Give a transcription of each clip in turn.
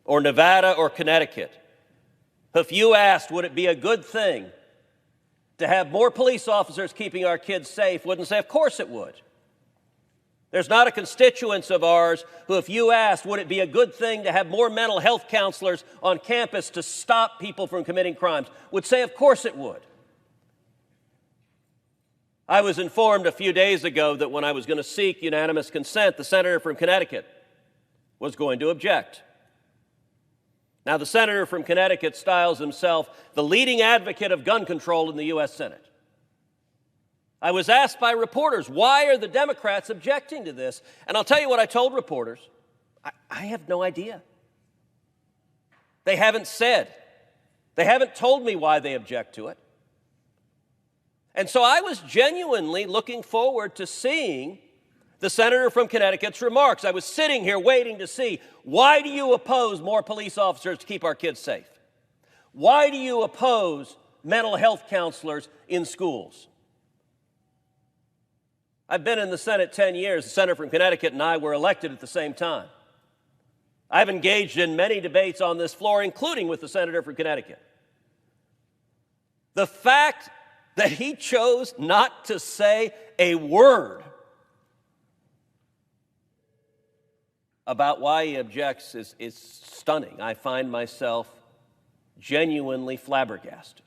or Nevada or Connecticut, if you asked, would it be a good thing to have more police officers keeping our kids safe, wouldn't say, of course it would. There's not a constituent of ours who, if you asked, would it be a good thing to have more mental health counselors on campus to stop people from committing crimes, would say, of course it would. I was informed a few days ago that when I was going to seek unanimous consent, the senator from Connecticut was going to object. Now, the senator from Connecticut styles himself the leading advocate of gun control in the U.S. Senate. I was asked by reporters, why are the Democrats objecting to this? And I'll tell you what I told reporters. I have no idea. They haven't said. They haven't told me why they object to it. And so I was genuinely looking forward to seeing the senator from Connecticut's remarks. I was sitting here waiting to see, why do you oppose more police officers to keep our kids safe? Why do you oppose mental health counselors in schools? I've been in the Senate 10 years. The senator from Connecticut and I were elected at the same time. I've engaged in many debates on this floor, including with the senator from Connecticut. The fact that he chose not to say a word about why he objects is stunning. I find myself genuinely flabbergasted.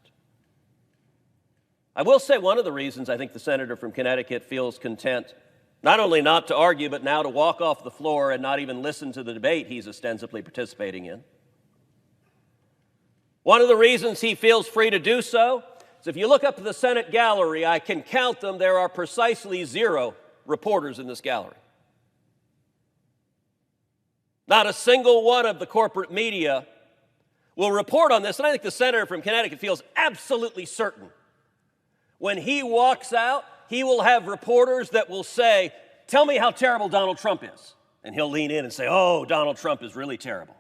I will say one of the reasons I think the senator from Connecticut feels content not only not to argue, but now to walk off the floor and not even listen to the debate he's ostensibly participating in. One of the reasons he feels free to do so is if you look up to the Senate gallery, I can count them, there are precisely 0 reporters in this gallery. Not a single one of the corporate media will report on this, and I think the senator from Connecticut feels absolutely certain. When he walks out, he will have reporters that will say, tell me how terrible Donald Trump is. And he'll lean in and say, oh, Donald Trump is really terrible.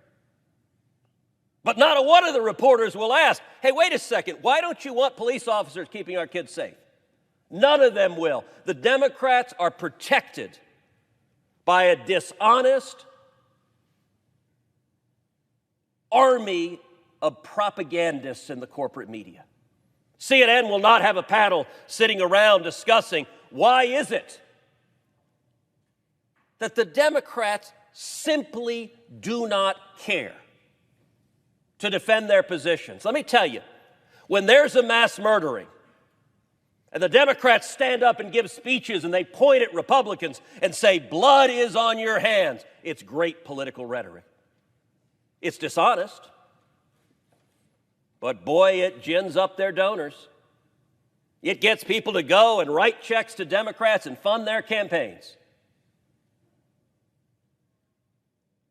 But not a one of the reporters will ask, hey, wait a second, why don't you want police officers keeping our kids safe? None of them will. The Democrats are protected by a dishonest army of propagandists in the corporate media. CNN will not have a panel sitting around discussing why is it that the Democrats simply do not care to defend their positions. Let me tell you, when there's a mass murdering and the Democrats stand up and give speeches and they point at Republicans and say, blood is on your hands, it's great political rhetoric. It's dishonest. But boy, it gins up their donors. It gets people to go and write checks to Democrats and fund their campaigns.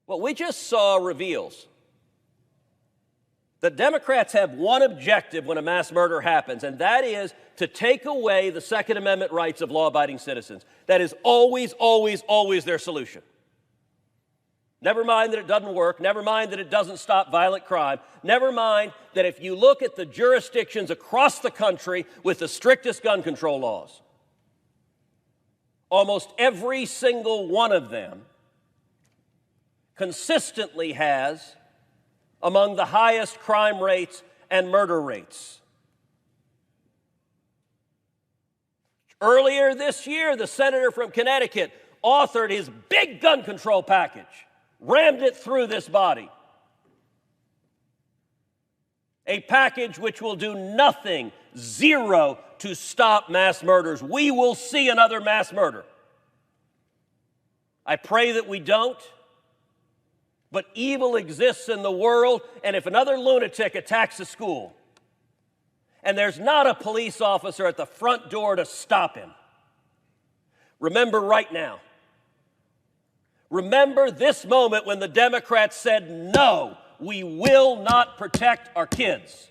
What we just saw reveals that Democrats have one objective when a mass murder happens, and that is to take away the Second Amendment rights of law-abiding citizens. That is always, always, always their solution. Never mind that it doesn't work. Never mind that it doesn't stop violent crime. Never mind that if you look at the jurisdictions across the country with the strictest gun control laws, almost every single one of them consistently has among the highest crime rates and murder rates. Earlier this year, the senator from Connecticut authored his big gun control package, rammed it through this body. A package which will do nothing, 0, to stop mass murders. We will see another mass murder. I pray that we don't. But evil exists in the world, and if another lunatic attacks a school, and there's not a police officer at the front door to stop him, remember right now. Remember this moment when the Democrats said, no, we will not protect our kids.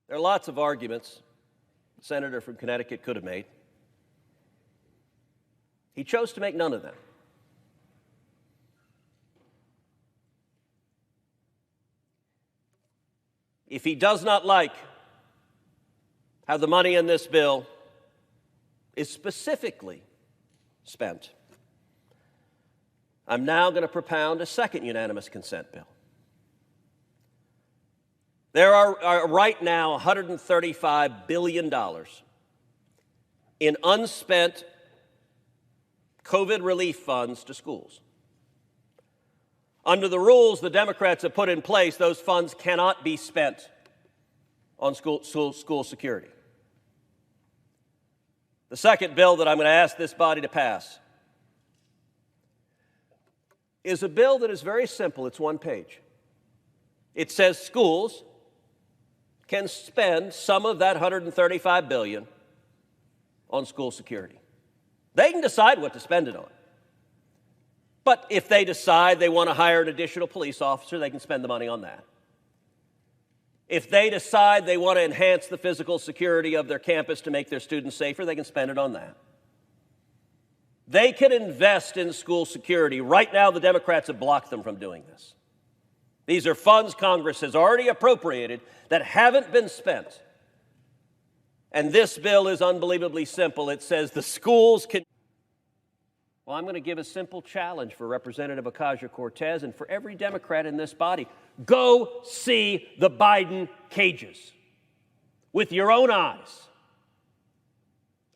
There are lots of arguments the senator from Connecticut could have made. He chose to make none of them. If he does not like how the money in this bill is specifically spent. I'm now going to propound a second unanimous consent bill. There are right now $135 billion in unspent COVID relief funds to schools. Under the rules the Democrats have put in place, those funds cannot be spent on school security. The second bill that I'm going to ask this body to pass is a bill that is very simple. It's one page. It says schools can spend some of that $135 billion on school security. They can decide what to spend it on. But if they decide they want to hire an additional police officer, they can spend the money on that. If they decide they want to enhance the physical security of their campus to make their students safer, they can spend it on that. They can invest in school security. Right now, the Democrats have blocked them from doing this. These are funds Congress has already appropriated that haven't been spent. And this bill is unbelievably simple. It says the schools can... Well, I'm going to give a simple challenge for Representative Ocasio-Cortez and for every Democrat in this body. Go see the Biden cages with your own eyes.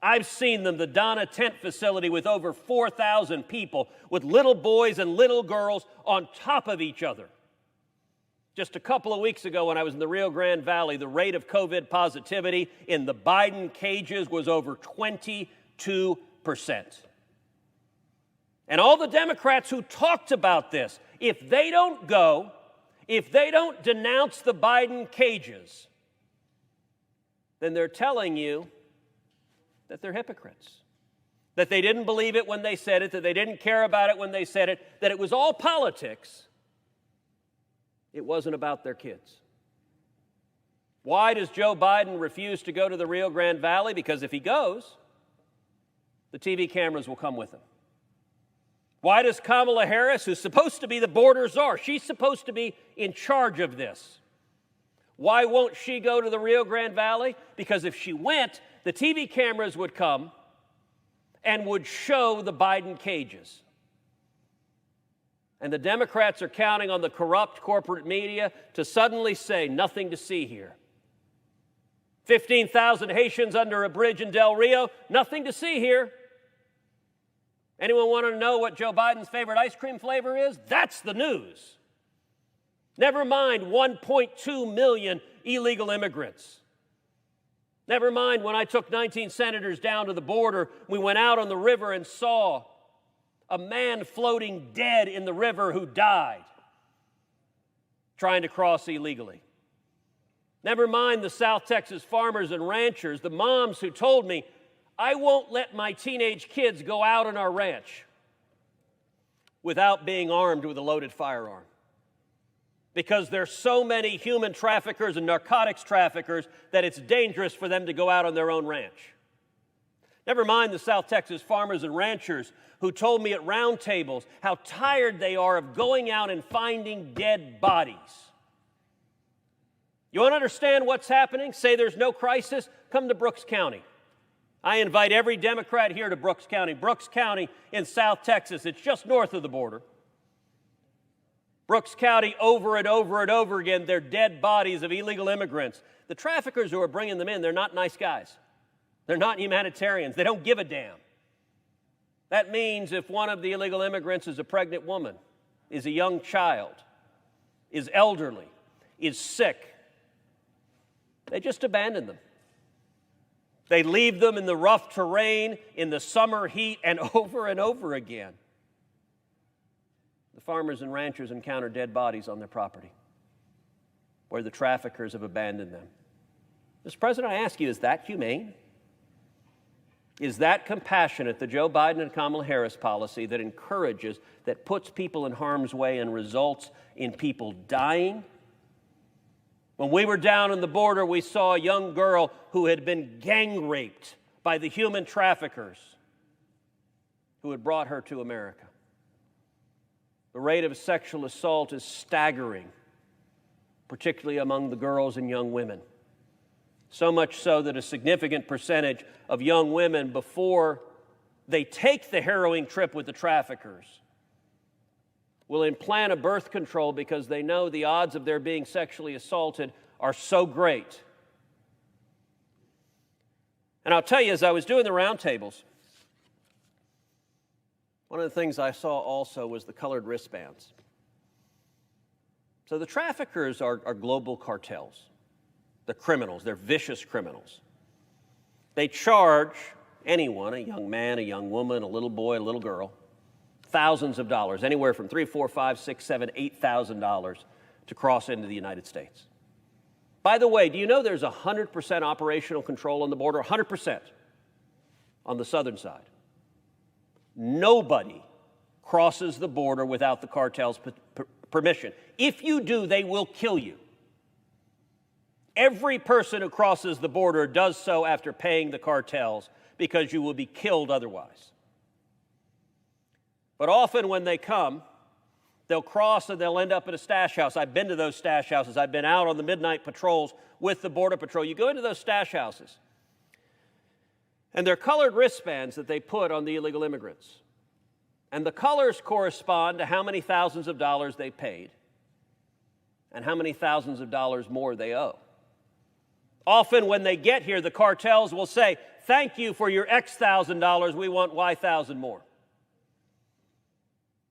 I've seen them, the Donna Tent facility with over 4,000 people, with little boys and little girls on top of each other. Just a couple of weeks ago when I was in the Rio Grande Valley, the rate of COVID positivity in the Biden cages was over 22%. And all the Democrats who talked about this, if they don't go, if they don't denounce the Biden cages, then they're telling you that they're hypocrites, that they didn't believe it when they said it, that they didn't care about it when they said it, that it was all politics. It wasn't about their kids. Why does Joe Biden refuse to go to the Rio Grande Valley? Because if he goes, the TV cameras will come with him. Why does Kamala Harris, who's supposed to be the border czar, she's supposed to be in charge of this, why won't she go to the Rio Grande Valley? Because if she went, the TV cameras would come and would show the Biden cages. And the Democrats are counting on the corrupt corporate media to suddenly say, nothing to see here. 15,000 Haitians under a bridge in Del Rio, nothing to see here. Anyone want to know what Joe Biden's favorite ice cream flavor is? That's the news. Never mind 1.2 million illegal immigrants. Never mind when I took 19 senators down to the border, we went out on the river and saw a man floating dead in the river who died trying to cross illegally. Never mind the South Texas farmers and ranchers, the moms who told me, I won't let my teenage kids go out on our ranch without being armed with a loaded firearm. Because there's so many human traffickers and narcotics traffickers that it's dangerous for them to go out on their own ranch. Never mind the South Texas farmers and ranchers who told me at round tables how tired they are of going out and finding dead bodies. You want to understand what's happening? Say there's no crisis? Come to Brooks County. I invite every Democrat here to Brooks County. Brooks County in South Texas, it's just north of the border. Brooks County, over and over and over again, they're dead bodies of illegal immigrants. The traffickers who are bringing them in, they're not nice guys. They're not humanitarians. They don't give a damn. That means if one of the illegal immigrants is a pregnant woman, is a young child, is elderly, is sick, they just abandon them. They leave them in the rough terrain, in the summer heat, and over again. The farmers and ranchers encounter dead bodies on their property where the traffickers have abandoned them. Mr. President, I ask you, is that humane? Is that compassionate, the Joe Biden and Kamala Harris policy that encourages, that puts people in harm's way and results in people dying? When we were down on the border, we saw a young girl who had been gang raped by the human traffickers who had brought her to America. The rate of sexual assault is staggering, particularly among the girls and young women. So much so that a significant percentage of young women, before they take the harrowing trip with the traffickers, will implant a birth control because they know the odds of their being sexually assaulted are so great. And I'll tell you, as I was doing the roundtables, one of the things I saw also was the colored wristbands. So the traffickers are global cartels. The criminals, they're vicious criminals. They charge anyone, a young man, a young woman, a little boy, a little girl, thousands of dollars, anywhere from $3,000, $4,000, $6,000, $7,000, $8,000 to cross into the United States. By the way, do you know there's 100% operational control on the border? 100% on the southern side. Nobody crosses the border without the cartel's permission. If you do, they will kill you. Every person who crosses the border does so after paying the cartels, because you will be killed otherwise. But often when they come, they'll cross and they'll end up at a stash house. I've been to those stash houses. I've been out on the midnight patrols with the Border Patrol. You go into those stash houses, and they're colored wristbands that they put on the illegal immigrants. And the colors correspond to how many thousands of dollars they paid and how many thousands of dollars more they owe. Often when they get here, the cartels will say, "Thank you for your X thousand dollars, we want Y thousand more."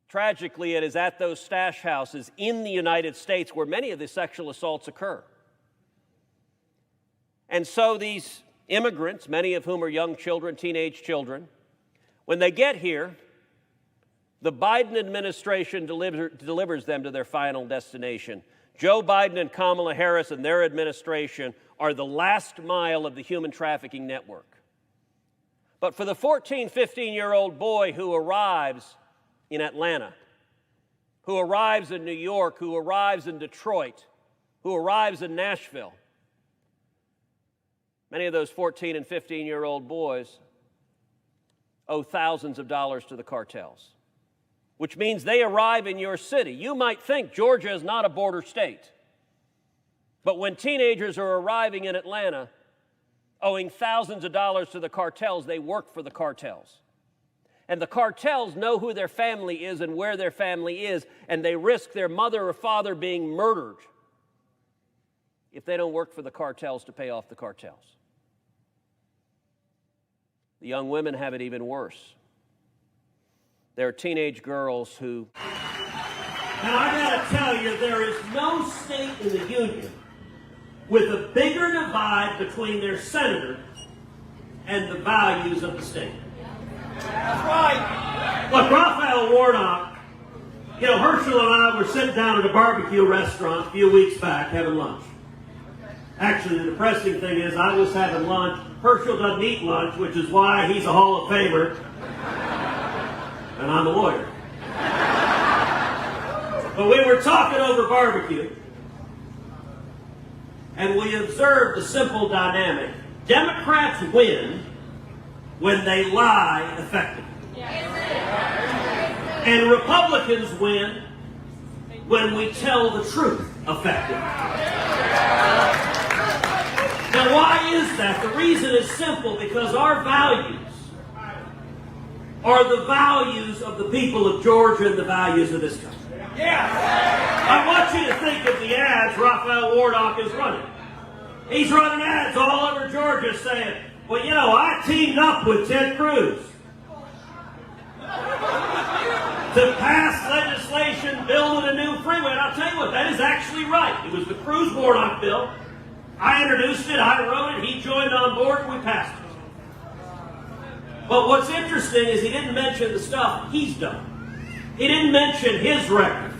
Tragically, it is at those stash houses in the United States where many of the sexual assaults occur. And so these immigrants, many of whom are young children, teenage children, when they get here, the Biden administration delivers them to their final destination. Joe Biden and Kamala Harris and their administration are the last mile of the human trafficking network. But for the 14, 15-year-old boy who arrives in Atlanta, who arrives in New York, who arrives in Detroit, who arrives in Nashville, many of those 14 and 15-year-old boys owe thousands of dollars to the cartels, which means they arrive in your city. You might think Georgia is not a border state, but when teenagers are arriving in Atlanta, owing thousands of dollars to the cartels, they work for the cartels. And the cartels know who their family is and where their family is, and they risk their mother or father being murdered if they don't work for the cartels to pay off the cartels. The young women have it even worse. There are teenage girls who... And I gotta tell you, there is no state in the union with a bigger divide between their senator and the values of the state. That's right. Look, Raphael Warnock, Herschel and I were sitting down at a barbecue restaurant a few weeks back having lunch. Actually, the depressing thing is I was having lunch. Herschel doesn't eat lunch, which is why he's a Hall of Famer. And I'm a lawyer. But we were talking over barbecue, and we observed a simple dynamic. Democrats win when they lie effectively. And Republicans win when we tell the truth effectively. Now, why is that? The reason is simple, because our values are the values of the people of Georgia and the values of this country. I want you to think of the ads Raphael Warnock is running. He's running ads all over Georgia saying, well, I teamed up with Ted Cruz to pass legislation building a new freeway. And I'll tell you what, that is actually right. It was the Cruz-Warnock bill. I introduced it, I wrote it, he joined on board, and we passed it. But what's interesting is he didn't mention the stuff he's done. He didn't mention his record.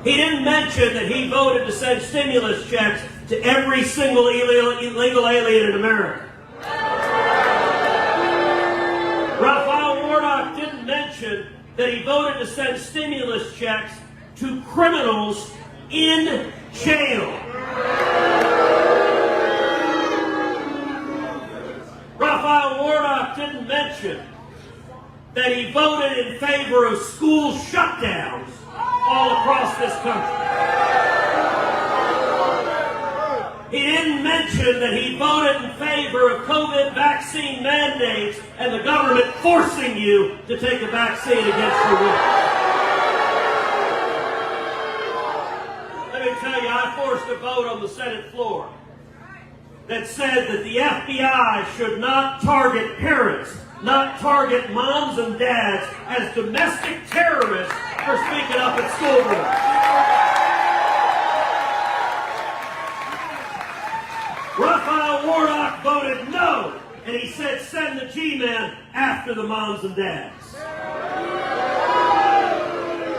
He didn't mention that he voted to send stimulus checks to every single illegal alien in America. Raphael Warnock didn't mention that he voted to send stimulus checks to criminals in jail. Raphael Warnock didn't mention that he voted in favor of school shutdowns all across this country. He didn't mention that he voted in favor of COVID vaccine mandates and the government forcing you to take a vaccine against your will. Let me tell you, I forced a vote on the Senate floor that said that the FBI should not target parents, not target moms and dads as domestic terrorists for speaking up at school boards. Raphael Warnock voted no, and he said send the G-men after the moms and dads.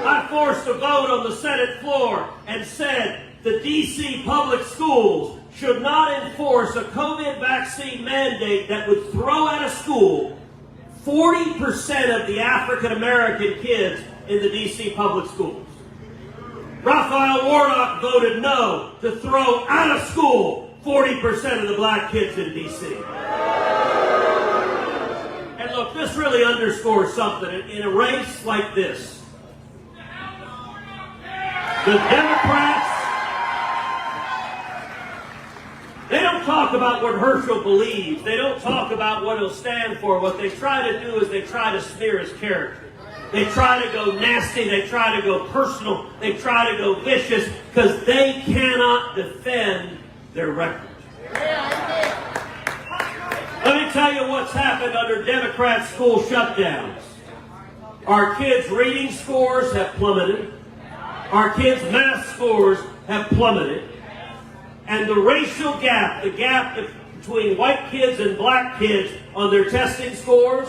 I forced a vote on the Senate floor and said the D.C. public schools should not enforce a COVID vaccine mandate that would throw out of school 40% of the African American kids in the D.C. public schools. Raphael Warnock voted no to throw out of school 40% of the black kids in D.C. And look, this really underscores something. In a race like this, the Democrats, they don't talk about what Herschel believes. They don't talk about what he'll stand for. What they try to do is they try to smear his character. They try to go nasty. They try to go personal. They try to go vicious because they cannot defend their record. Let me tell you what's happened under Democrat school shutdowns. Our kids' reading scores have plummeted. Our kids' math scores have plummeted. And the racial gap, the gap between white kids and black kids on their testing scores,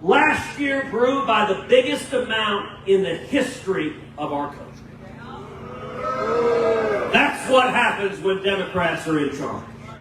last year grew by the biggest amount in the history of our country. That's what happens when Democrats are in charge.